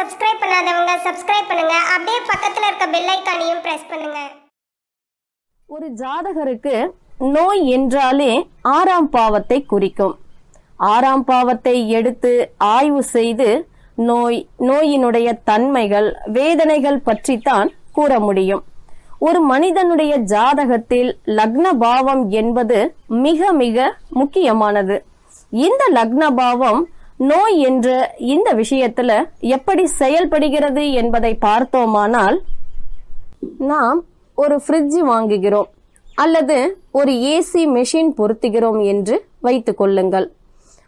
Subscribe பண்ணாதவங்க subscribe பண்ணுங்க. அப்படியே பக்கத்துல இருக்க பெல் ஐகானையும் பிரஸ் பண்ணுங்க. ஒரு ஜாதகருக்கு நோய் என்றாலே ஆறாம் பாவத்தை குறிக்கும். ஆறாம் பாவத்தை எடுத்து ஆய்வு செய்து நோயினுடைய தன்மைகள், வேதனைகள் பற்றித்தான் கூற முடியும். ஒரு மனிதனுடைய ஜாதகத்தில் லக்ன பாவம் என்பது மிக மிக முக்கியமானது. இந்த லக்ன பாவம் நோய் என்ற இந்த விஷயத்துல எப்படி செயல்படுகிறது என்பதை பார்த்தோமானால், நாம் ஒரு ஃப்ரிட்ஜ் வாங்குகிறோம் அல்லது ஒரு ஏசி மெஷின் பொருத்துகிறோம் என்று வைத்துக் கொள்ளுங்கள்.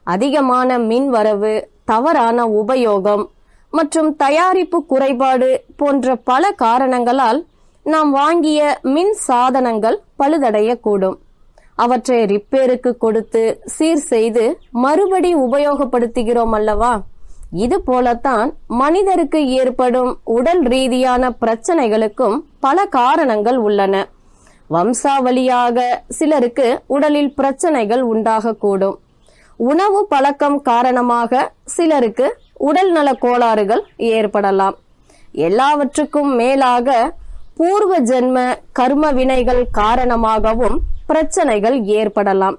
அதிகமான மின் வரவு, தவறான உபயோகம் மற்றும் தயாரிப்பு குறைபாடு போன்ற பல காரணங்களால் நாம் வாங்கிய மின் சாதனங்கள் பழுதடையக்கூடும். அவற்றை ரிப்பேருக்கு கொடுத்து சீர் செய்து மறுபடி உபயோகப்படுத்துகிறோம் அல்லவா? இது போலத்தான் மனிதருக்கு ஏற்படும் உடல் ரீதியான பிரச்சனைகளுக்கும் பல காரணங்கள் உள்ளன. வம்சாவளியாக சிலருக்கு உடலில் பிரச்சனைகள் உண்டாகக்கூடும். உணவு பழக்கம் காரணமாக சிலருக்கு உடல் நல கோளாறுகள் ஏற்படலாம். எல்லாவற்றுக்கும் மேலாக பூர்வ ஜென்ம கர்ம வினைகள் காரணமாகவும் பிரச்சனைகள் ஏற்படலாம்.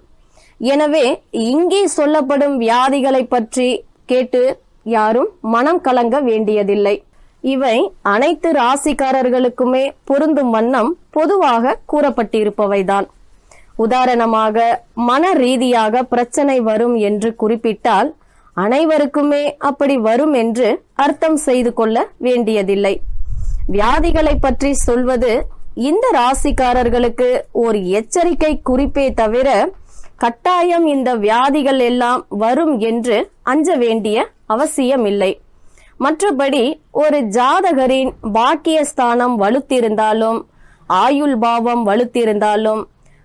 எனவே இங்கே சொல்லப்படும் வியாதிகளை பற்றி கேட்டு யாரும் மனம் கலங்க வேண்டியதில்லை. இவை அனைத்து ராசிக்காரர்களுக்குமே பொருந்தும் வண்ணம் பொதுவாக கூறப்பட்டிருப்பவைதான். உதாரணமாக, மன ரீதியாக பிரச்சனை வரும் என்று குறிப்பிட்டால் அனைவருக்குமே அப்படி வரும் என்று அர்த்தம் செய்து கொள்ள வேண்டியதில்லை. வியாதிகளை பற்றி சொல்வது இந்த ராசிக்காரர்களுக்கு ஒரு எச்சரிக்கை குறிப்பே தவிர கட்டாயம் இந்த வியாதிகள் எல்லாம் வரும் என்று அஞ்ச வேண்டிய அவசியமில்லை. மற்றபடி ஒரு ஜாதகரின் பாக்கியஸ்தானம் வலுத்திருந்தாலும், ஆயுள் பாவம் வலுத்திருந்தாலும்,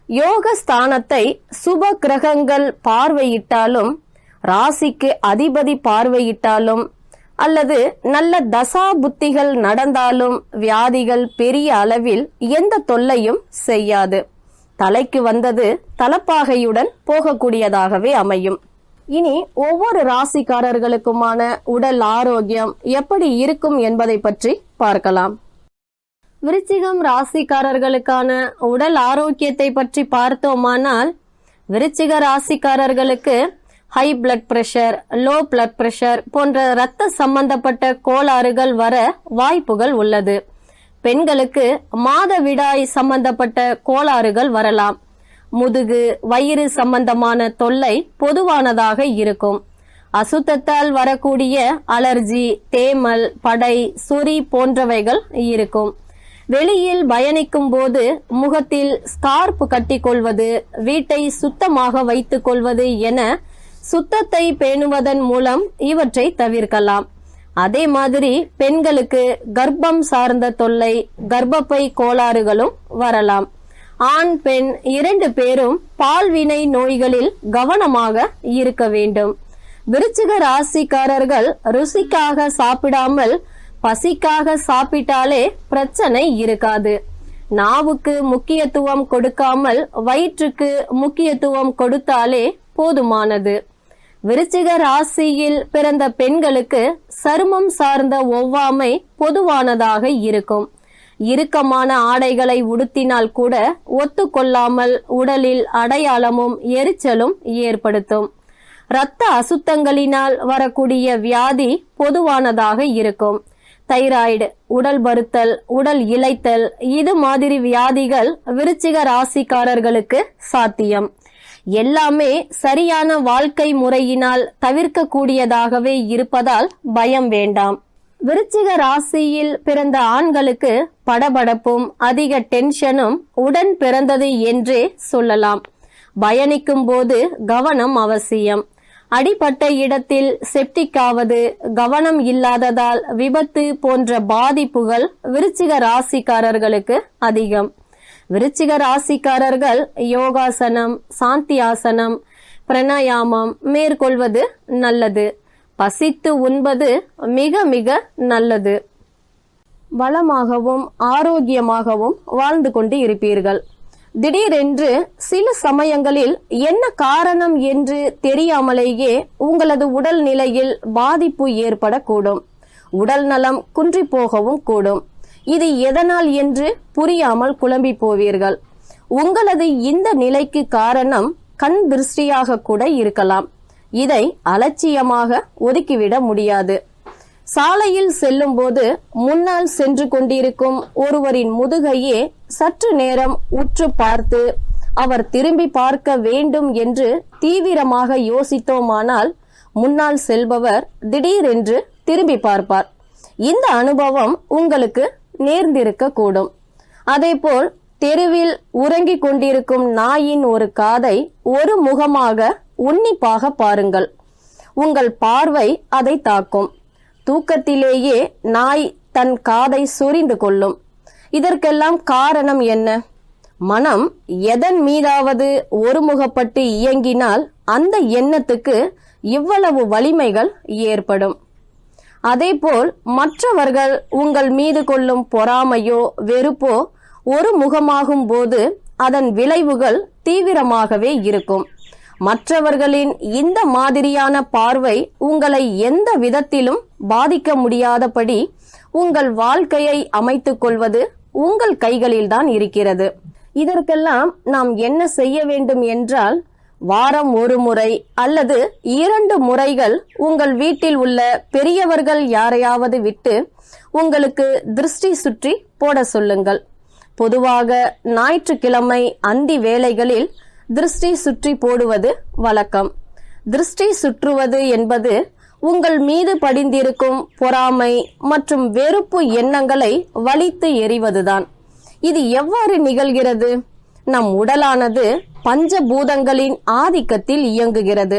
யோக ஸ்தானத்தை சுப கிரகங்கள் பார்வையிட்டாலும், ராசிக்கு அதிபதி பார்வையிட்டாலும் அல்லது நல்ல தசா புத்திகள் நடந்தாலும் வியாதிகள் பெரிய அளவில் எந்த தொல்லையும் செய்யாது. தலைக்கு வந்தது தலப்பாகையுடன் போகக்கூடியதாகவே அமையும். இனி ஒவ்வொரு ராசிக்காரர்களுக்குமான உடல் ஆரோக்கியம் எப்படி இருக்கும் என்பதை பற்றி பார்க்கலாம். விருச்சிகம் ராசிக்காரர்களுக்கான உடல் ஆரோக்கியத்தை பற்றி பார்த்தோமானால், விருச்சிக ராசிக்காரர்களுக்கு high blood pressure, low blood pressure போன்ற இரத்த சம்பந்தப்பட்ட கோளாறுகள் வர வாய்ப்புகள் உள்ளது. பெண்களுக்கு மாதவிடாய் சம்பந்தப்பட்ட கோளாறுகள் வரலாம். முதுகு, வயிறு சம்பந்தமான தொல்லை பொதுவானதாக இருக்கும். அசுத்தத்தால் வரக்கூடிய அலர்ஜி, தேமல், படை, சொறி போன்றவைகள் இருக்கும். வெளியில் பயணிக்கும் போது முகத்தில் ஸ்கார்ப் கட்டிக்கொள்வது, வீட்டை சுத்தமாக வைத்துக் கொள்வது என சுத்தத்தை பேணுவதன் மூலம் இவற்றை தவிர்க்கலாம். அதே மாதிரி பெண்களுக்கு கர்ப்பம் சார்ந்த தொல்லை, கர்ப்பப்பை கோளாறுகளும் வரலாம். ஆண் பெண் 2 பேரும் பால்வினை நோய்களில் கவனமாக இருக்க வேண்டும். விருச்சிக ராசிக்காரர்கள் ருசிக்காக சாப்பிடாமல் பசிக்காக சாப்பிட்டாலே பிரச்சனை இருக்காது. நாவுக்கு முக்கியத்துவம் கொடுக்காமல் வயிற்றுக்கு முக்கியத்துவம் கொடுத்தாலே போதுமானது. விருச்சிக ராசியில் பிறந்த பெண்களுக்கு சருமம் சார்ந்த ஒவ்வாமை பொதுவானதாக இருக்கும். இறுக்கமான ஆடைகளை உடுத்தினால் கூட ஒத்துக்கொள்ளாமல் உடலில் அடையாளமும் எரிச்சலும் ஏற்படுத்தும். இரத்த அசுத்தங்களினால் வரக்கூடிய வியாதி பொதுவானதாக இருக்கும். தைராய்டு, உடல் பருத்தல், உடல் இளைத்தல், இது மாதிரி வியாதிகள் விருச்சிக ராசிக்காரர்களுக்கு சாத்தியம். எல்லாமே சரியான வாழ்க்கை முறையினால் தவிர்க்க கூடியதாகவே இருப்பதால் பயம் வேண்டாம். விருச்சிக ராசியில் பிறந்த ஆண்களுக்கு படபடப்பும் அதிக டென்ஷனும் உடன் பிறந்தது என்றே சொல்லலாம். பயணிக்கும் போது கவனம் அவசியம். அடிபட்ட இடத்தில் செப்டிக் ஆவது, கவனம் இல்லாததால் விபத்து போன்ற பாதிப்புகள் விருச்சிக ராசிக்காரர்களுக்கு அதிகம். விருச்சிக ராசிக்காரர்கள் யோகாசனம், சாந்தி ஆசனம், பிராணாயாமம் மேற்கொள்வது நல்லது. பசித்து உண்பது மிக மிக நல்லது. வளமாகவும் ஆரோக்கியமாகவும் வாழ்ந்து கொண்டு இருப்பீர்கள். திடீரென்று சில சமயங்களில் என்ன காரணம் என்று தெரியாமலேயே உங்களது உடல் நிலையில் பாதிப்பு ஏற்படக்கூடும். உடல் நலம் குன்றி போகவும் கூடும். இது எதனால் என்று புரியாமல் குழம்பி போவீர்கள். உங்களது இந்த நிலைக்கு காரணம் கண் திருஷ்டியாக கூட இருக்கலாம். இதை அலட்சியமாக ஒதுக்கிவிட முடியாது. சாலையில் செல்லும் போது முன்னால் சென்று கொண்டிருக்கும் ஒருவரின் முதுகையே சற்று நேரம் உற்று பார்த்து அவர் திரும்பி பார்க்க வேண்டும் என்று தீவிரமாக யோசித்தோமானால் முன்னால் செல்பவர் திடீரென்று திரும்பி பார்ப்பார். இந்த அனுபவம் உங்களுக்கு நேர்ந்திருக்க கூடும். அதேபோல் தெருவில் உறங்கிக் கொண்டிருக்கும் நாயின் ஒரு காதை ஒரு முகமாக உன்னிப்பாக பாருங்கள். உங்கள் பார்வை அதை தாக்கும். தூக்கத்திலேயே நாய் தன் காதை சொரிந்து கொள்ளும். இதற்கெல்லாம் காரணம் என்ன? மனம் எதன் மீதாவது ஒருமுகப்பட்டு இயங்கினால் அந்த எண்ணத்துக்கு இவ்வளவு வலிமைகள் ஏற்படும். அதேபோல் மற்றவர்கள் உங்கள் மீது கொள்ளும் பொறாமையோ வெறுப்போ ஒரு முகமாகும் போது அதன் விளைவுகள் தீவிரமாகவே இருக்கும். மற்றவர்களின் இந்த மாதிரியான பார்வை உங்களை எந்த விதத்திலும் பாதிக்க முடியாதபடி உங்கள் வாழ்க்கையை அமைத்துக் கொள்வது உங்கள் கைகளில்தான் இருக்கிறது. இதற்கெல்லாம் நாம் என்ன செய்ய வேண்டும் என்றால், வாரம் ஒரு முறை அல்லது 2 முறைகள் உங்கள் வீட்டில் உள்ள பெரியவர்கள் யாரையாவது விட்டு உங்களுக்கு திருஷ்டி சுற்றி போட சொல்லுங்கள். பொதுவாக ஞாயிற்றுக்கிழமை அந்தி வேளைகளில் திருஷ்டி சுற்றி போடுவது வழக்கம். திருஷ்டி சுற்றுவது என்பது உங்கள் மீது படிந்திருக்கும் பொறாமை மற்றும் வெறுப்பு எண்ணங்களை வலித்து எறிவதுதான். இது எவ்வாறு நிகழ்கிறது? நம் உடலானது பஞ்சபூதங்களின் ஆதிக்கத்தில் இயங்குகிறது.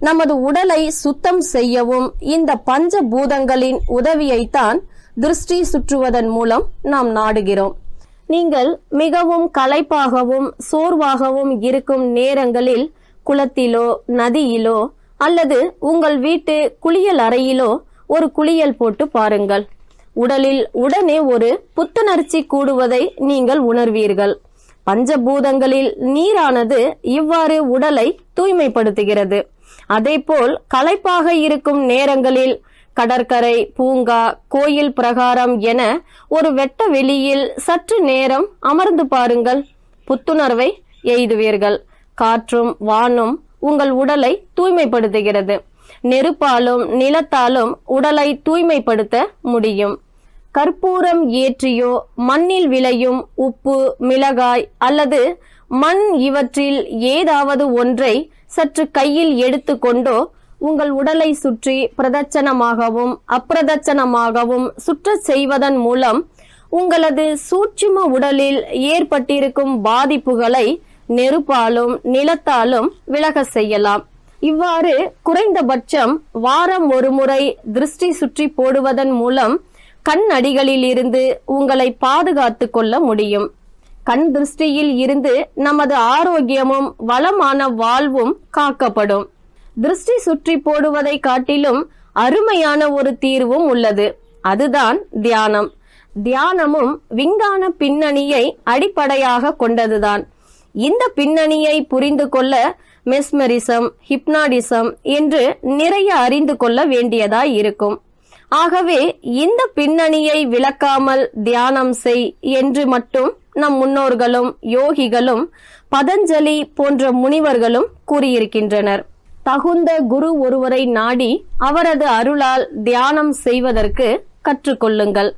நமது உடலை சுத்தம் செய்யவும் இந்த பஞ்சபூதங்களின் உதவியைத்தான் திருஷ்டி சுற்றுவதன் மூலம் நாம் நாடுகிறோம். நீங்கள் மிகவும் களைப்பாகவும் சோர்வாகவும் இருக்கும் நேரங்களில் குளத்திலோ நதியிலோ அல்லது உங்கள் வீட்டு குளியல் அறையிலோ ஒரு குளியல் போட்டு பாருங்கள். உடலில் உடனே ஒரு புத்துணர்ச்சி கூடுவதை நீங்கள் உணர்வீர்கள். பஞ்சபூதங்களில் நீரானது இவ்வாறு உடலை தூய்மைப்படுத்துகிறது. அதேபோல் களைப்பாக இருக்கும் நேரங்களில் கடற்கரை, பூங்கா, கோயில் பிரகாரம் என ஒரு வெட்ட வெளியில் சற்று நேரம் அமர்ந்து பாருங்கள். புத்துணர்வை எய்துவீர்கள். காற்றும் வானும் உங்கள் உடலை தூய்மைப்படுத்துகிறது. நெருப்பாலும் நிலத்தாலும் உடலை தூய்மைப்படுத்த முடியும். கற்பூரம் ஏற்றியோ மண்ணில் விளையும் உப்பு, மிளகாய் அல்லது மண் இவற்றில் ஏதாவது ஒன்றை சற்று கையில் எடுத்துக்கொண்டோ உங்கள் உடலை சுற்றி பிரதட்சணமாகவும் அப்பிரதட்சணமாகவும் சுற்றச் செய்வதன் மூலம் உங்களது சூட்சும உடலில் ஏற்பட்டிருக்கும் பாதிப்புகளை நெருப்பாலும் நிலத்தாலும் விலக செய்யலாம். இவ்வாறு குறைந்தபட்சம் வாரம் ஒரு முறை திருஷ்டி சுற்றி போடுவதன் மூலம் கண் அடிகளில் இருந்து உங்களை பாதுகாத்து கொள்ள முடியும். கண் திருஷ்டியில் இருந்து நமது ஆரோக்கியமும் வளமான வாழ்வும் காக்கப்படும். திருஷ்டி சுற்றி போடுவதை காட்டிலும் அருமையான ஒரு தீர்வும் உள்ளது. அதுதான் தியானம். தியானமும் விஞ்ஞான பின்னணியை அடிப்படையாக கொண்டதுதான். இந்த பின்னணியை புரிந்து கொள்ள மெஸ்மரிசம், ஹிப்னாடிசம் என்று நிறைய அறிந்து கொள்ள வேண்டியதாய் இருக்கும். ஆகவே இந்த பின்னணியை விளக்காமல் தியானம் செய் என்று மட்டும் நம் முன்னோர்களும் யோகிகளும் பதஞ்சலி போன்ற முனிவர்களும் கூறியிருக்கின்றனர். தகுந்த குரு ஒருவரை நாடி அவரது அருளால் தியானம் செய்வதற்கு கற்றுக்கொள்ளுங்கள்.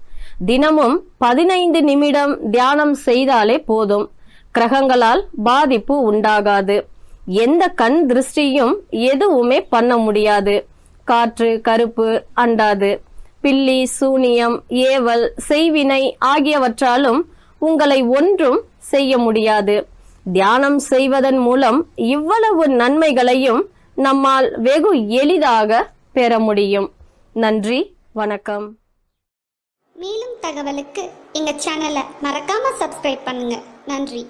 தினமும் 15 நிமிடம் தியானம் செய்தாலே போதும். கிரகங்களால் பாதிப்பு உண்டாகாது. எந்த கண் திருஷ்டியும் எதுவுமே பண்ண முடியாது. காற்று கருப்பு அண்டாது. பில்லி, சூனியம், ஏவல், செய்வினை ஆகியவற்றாலும் உங்களை ஒன்றும் செய்ய முடியாது. தியானம் செய்வதன் மூலம் இவ்வளவு நன்மைகளையும் நம்மால் வெகு எளிதாக பெற முடியும். நன்றி, வணக்கம். மேலும் தகவலுக்கு எங்க சேனலை மறக்காம சப்ஸ்கிரைப் பண்ணுங்க. நன்றி.